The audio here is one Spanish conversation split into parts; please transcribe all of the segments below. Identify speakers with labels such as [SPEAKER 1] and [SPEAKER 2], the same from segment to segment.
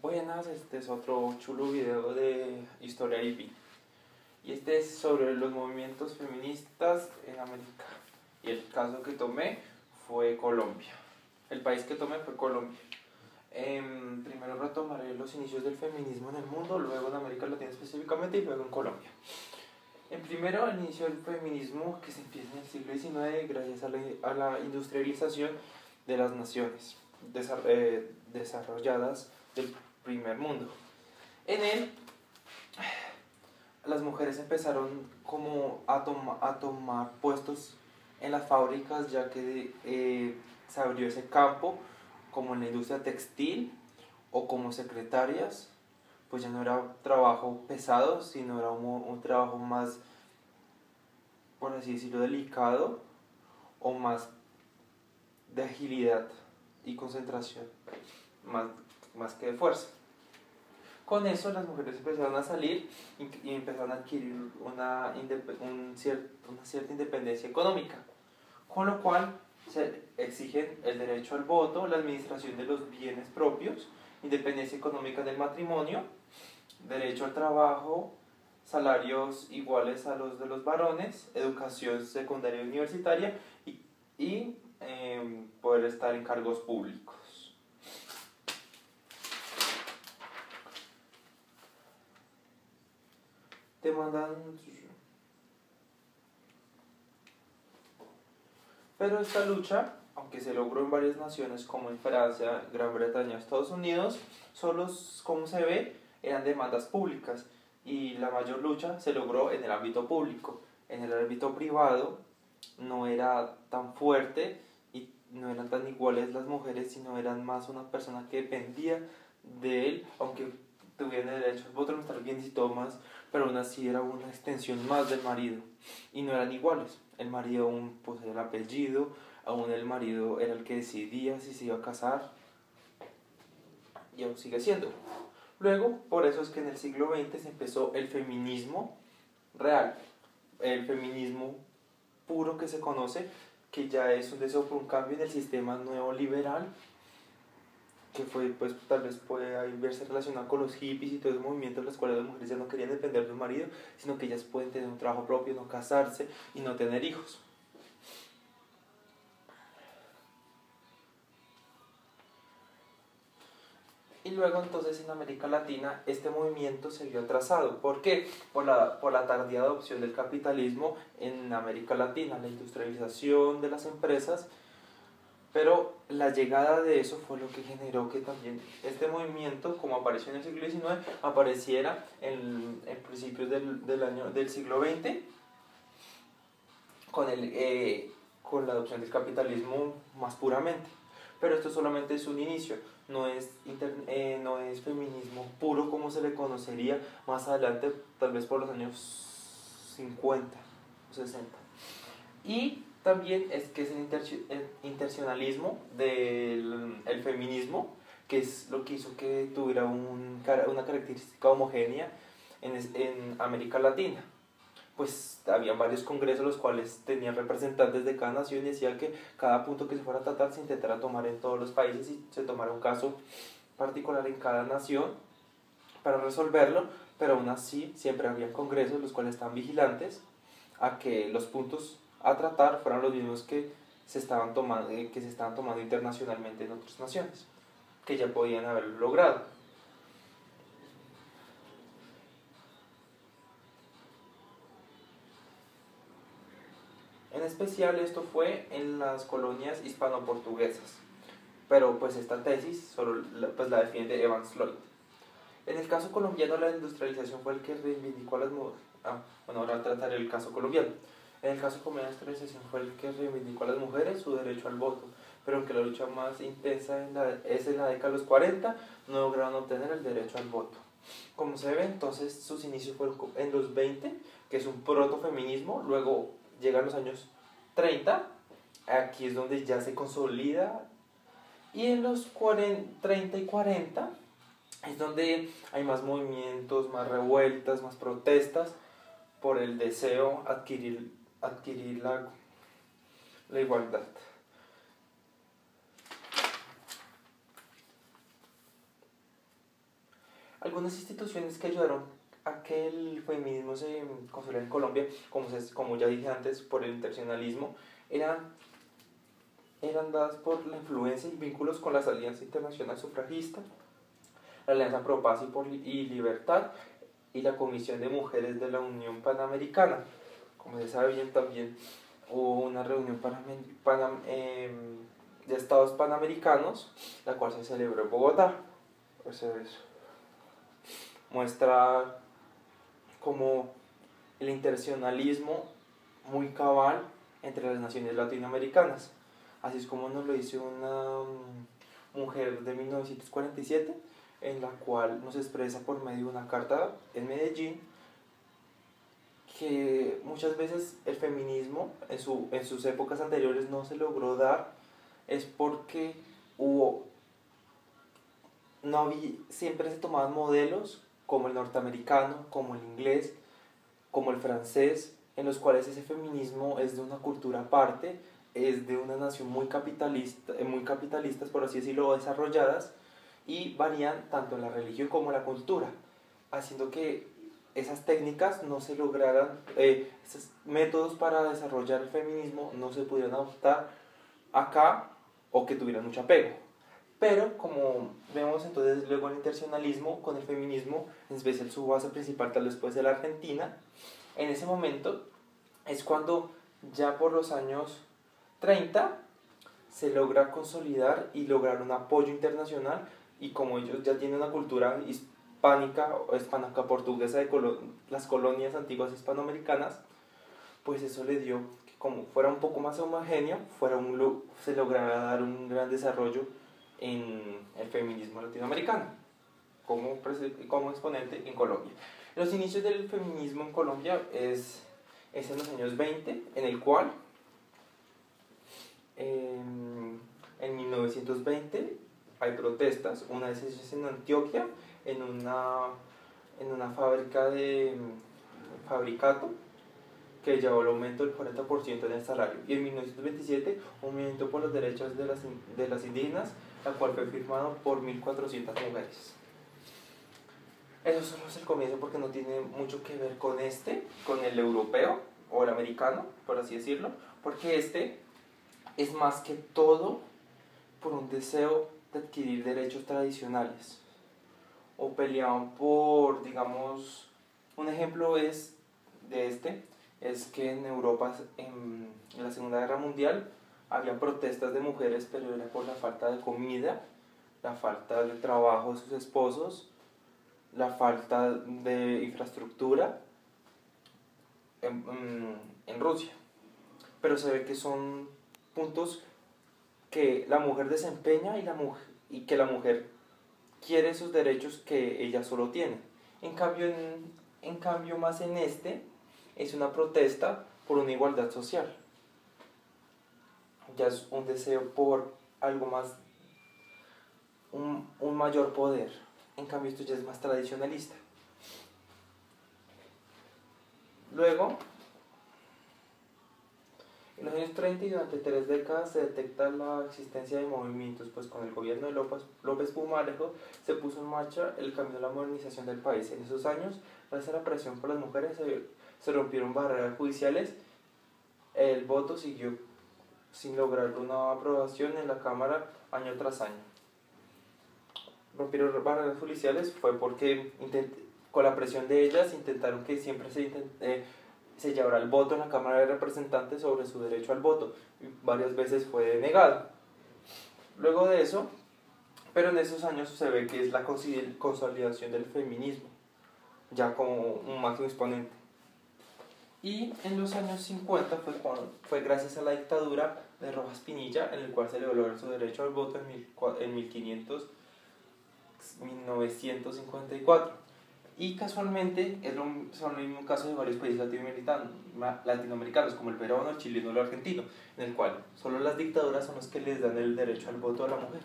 [SPEAKER 1] Buenas, este es otro chulo video de Historia IB. Y este es sobre los movimientos feministas en América. Y el caso que tomé fue Colombia. El país que tomé fue Colombia. Primero retomaré los inicios del feminismo en el mundo, luego en América Latina específicamente y luego en Colombia. Primero, el inicio del feminismo que se empieza en el siglo XIX gracias a la industrialización de las naciones desarrolladas del primer mundo. En él, las mujeres empezaron como a tomar puestos en las fábricas, ya que se abrió ese campo, como en la industria textil o como secretarias. Pues ya no era trabajo pesado, sino era un trabajo más, por así decirlo, delicado o más de agilidad y concentración, más que de fuerza. Con eso las mujeres empezaron a salir y empezaron a adquirir una cierta independencia económica, con lo cual se exigen el derecho al voto, la administración de los bienes propios, independencia económica del matrimonio, derecho al trabajo, salarios iguales a los de los varones, educación secundaria y universitaria y poder estar en cargos públicos. Pero esta lucha, aunque se logró en varias naciones como en Francia, Gran Bretaña, Estados Unidos, solo, como se ve, eran demandas públicas y la mayor lucha se logró en el ámbito público. En el ámbito privado no era tan fuerte y no eran tan iguales las mujeres, sino eran más una persona que dependía de él, aunque tuvieran el derecho al voto, nuestros bienes y todo más, pero aún así era una extensión más del marido y no eran iguales. El marido aún poseía el apellido, aún el marido era el que decidía si se iba a casar y aún sigue siendo. Luego, por eso es que en el siglo XX se empezó el feminismo real, el feminismo puro que se conoce, que ya es un deseo por un cambio en el sistema neoliberal, que fue, pues tal vez puede verse relacionado con los hippies y todo ese movimiento en los cuales las mujeres ya no querían depender de un marido, sino que ellas pueden tener un trabajo propio, no casarse y no tener hijos. Y luego entonces en América Latina este movimiento se vio atrasado. ¿Por qué? Por la tardía adopción del capitalismo en América Latina, la industrialización de las empresas. Pero la llegada de eso fue lo que generó que también este movimiento, como apareció en el siglo XIX, apareciera en principios del siglo XX con la adopción del capitalismo más puramente. Pero esto solamente es un inicio, no es feminismo puro como se le conocería más adelante, tal vez por los años 50 o 60. Y también es que es el intencionalismo del feminismo, que es lo que hizo que tuviera una característica homogénea en América Latina. Pues había varios congresos los cuales tenían representantes de cada nación y decía que cada punto que se fuera a tratar se intentara tomar en todos los países y se tomara un caso particular en cada nación para resolverlo, pero aún así siempre había congresos los cuales estaban vigilantes a que los puntos a tratar fueran los mismos que se estaban tomando internacionalmente en otras naciones, que ya podían haberlo logrado. En especial esto fue en las colonias hispano-portuguesas, pero pues esta tesis solo la defiende Evans Lloyd. En el caso colombiano la industrialización fue el que reivindicó a las mujeres. Ahora trataré el caso colombiano. En el caso colombiano la industrialización fue el que reivindicó a las mujeres su derecho al voto, pero aunque la lucha más intensa es en la década de los 40, no lograron obtener el derecho al voto. Como se ve, entonces sus inicios fueron en los 20, que es un protofeminismo, luego llegan los años 30, aquí es donde ya se consolida, y en los 30 y 40 es donde hay más movimientos, más revueltas, más protestas por el deseo adquirir la igualdad. Algunas instituciones que ayudaron a que el feminismo se consolidara en Colombia, como ya dije antes, por el internacionalismo, eran dadas por la influencia y vínculos con las Alianza Internacional Sufragista, la Alianza Pro Paz y Libertad y la Comisión de Mujeres de la Unión Panamericana. Como se sabe bien, también hubo una reunión de estados panamericanos, la cual se celebró en Bogotá. O sea, eso muestra como el internacionalismo muy cabal entre las naciones latinoamericanas. Así es como nos lo dice una mujer de 1947, en la cual nos expresa por medio de una carta en Medellín que muchas veces el feminismo en sus épocas anteriores no se logró dar, es porque siempre se tomaban modelos como el norteamericano, como el inglés, como el francés, en los cuales ese feminismo es de una cultura aparte, es de una nación muy capitalistas, por así decirlo, desarrolladas, y varían tanto en la religión como en la cultura, haciendo que esas técnicas no se lograran, esos métodos para desarrollar el feminismo no se pudieran adoptar acá o que tuvieran mucho apego. Pero como vemos entonces luego el internacionalismo con el feminismo, en especial su base principal tal vez puede ser la Argentina, en ese momento es cuando ya por los años 30 se logra consolidar y lograr un apoyo internacional, y como ellos ya tienen una cultura hispánica o hispánica portuguesa de las colonias antiguas hispanoamericanas, pues eso le dio que como fuera un poco más homogéneo, se lograra dar un gran desarrollo en el feminismo latinoamericano como exponente en Colombia. Los inicios del feminismo en Colombia es en los años 20, en el cual en 1920 hay protestas, una de ellas es en Antioquia, en una fábrica de fabricato, que llevó el aumento del 40% en el salario. Y en 1927, un movimiento por los derechos de las indígenas, la cual fue firmado por 1.400 mujeres. Eso solo es el comienzo, porque no tiene mucho que ver con el europeo o el americano, por así decirlo, porque es más que todo por un deseo de adquirir derechos tradicionales, o peleaban por, digamos, un ejemplo es que en Europa en la Segunda Guerra Mundial había protestas de mujeres, pero era por la falta de comida, la falta de trabajo de sus esposos, la falta de infraestructura en Rusia. Pero se ve que son puntos que la mujer desempeña y que la mujer quiere esos derechos que ella solo tiene. En cambio más es una protesta por una igualdad social. Ya es un deseo por algo más, un mayor poder. En cambio esto ya es más tradicionalista. Luego, en los años 30 y durante 3 décadas se detecta la existencia de movimientos, pues con el gobierno de López Pumarejo se puso en marcha el camino a la modernización del país. En esos años, gracias a la presión por las mujeres, se rompieron barreras judiciales, el voto siguió sin lograr una aprobación en la Cámara año tras año. Rompieron barreras judiciales fue porque con la presión de ellas intentaron que siempre se llevara el voto en la Cámara de Representantes sobre su derecho al voto, y varias veces fue denegado. Luego de eso, pero en esos años se ve que es la consolidación del feminismo, ya como un máximo exponente. Y en los años 50 fue gracias a la dictadura de Rojas Pinilla, en el cual se le logró su derecho al voto en 1954. Y casualmente son el mismo caso de varios países latinoamericanos, como el peruano, el chileno o el argentino, en el cual solo las dictaduras son los que les dan el derecho al voto a la mujer.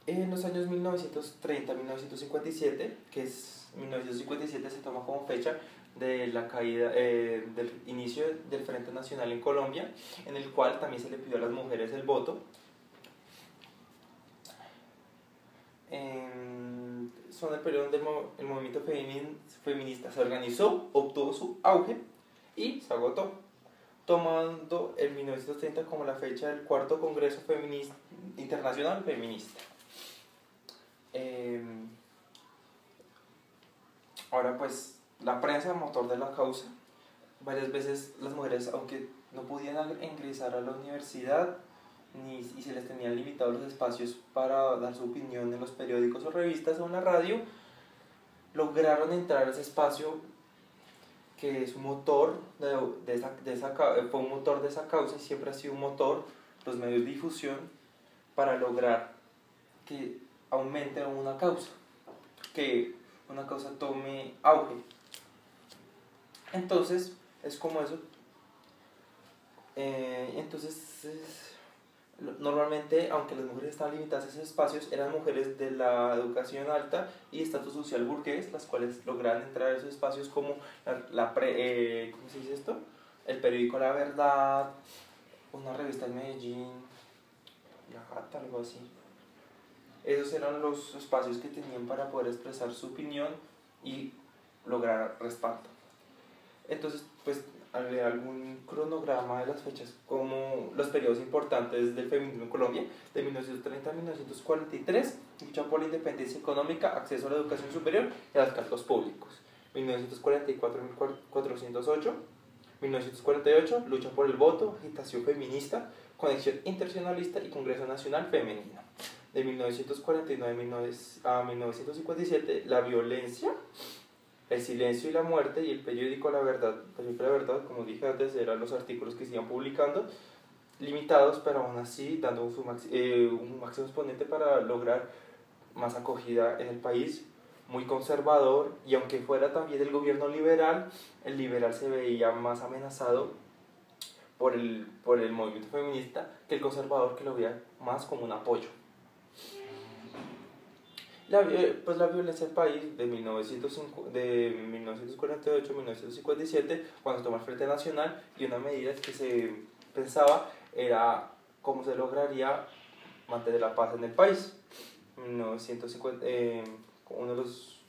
[SPEAKER 1] En los años 1930-1957, que es 1957 se toma como fecha de la caída, del inicio del Frente Nacional en Colombia, en el cual también se le pidió a las mujeres el voto. son el periodo donde el movimiento feminista se organizó, obtuvo su auge y se agotó, tomando el 1930 como la fecha del cuarto Congreso Internacional Feminista. Ahora pues, la prensa, motor de la causa. Varias veces las mujeres, aunque no podían ingresar a la universidad y se les tenían limitados los espacios para dar su opinión en los periódicos o revistas o en la radio, lograron entrar a ese espacio que es un motor fue un motor de esa causa y siempre ha sido un motor, los medios de difusión, para lograr que aumente una causa, que una causa tome auge. Entonces, es como eso. Normalmente, aunque las mujeres estaban limitadas a esos espacios, eran mujeres de la educación alta y estatus social burgués, las cuales lograron entrar a esos espacios como ¿cómo se dice esto? El periódico La Verdad, una revista en Medellín, La Jata, algo así. Esos eran los espacios que tenían para poder expresar su opinión y lograr respaldo. Entonces, pues, haré algún cronograma de las fechas, como los periodos importantes del feminismo en Colombia, de 1930 a 1943, lucha por la independencia económica, acceso a la educación superior y a los cargos públicos. 1944-1408, 1948, lucha por el voto, agitación feminista, conexión internacionalista y Congreso Nacional Femenino. De 1949 a 1957, la violencia, el silencio y la muerte, y el periódico La Verdad. El periódico La Verdad, como dije antes, eran los artículos que se iban publicando, limitados, pero aún así dando un máximo exponente para lograr más acogida en el país, muy conservador, y aunque fuera también el gobierno liberal, el liberal se veía más amenazado por el movimiento feminista que el conservador, que lo veía más como un apoyo. Pues la violencia del país de 1948 a 1957, cuando se tomó el Frente Nacional, y una medida que se pensaba era cómo se lograría mantener la paz en el país. 1950, uno de los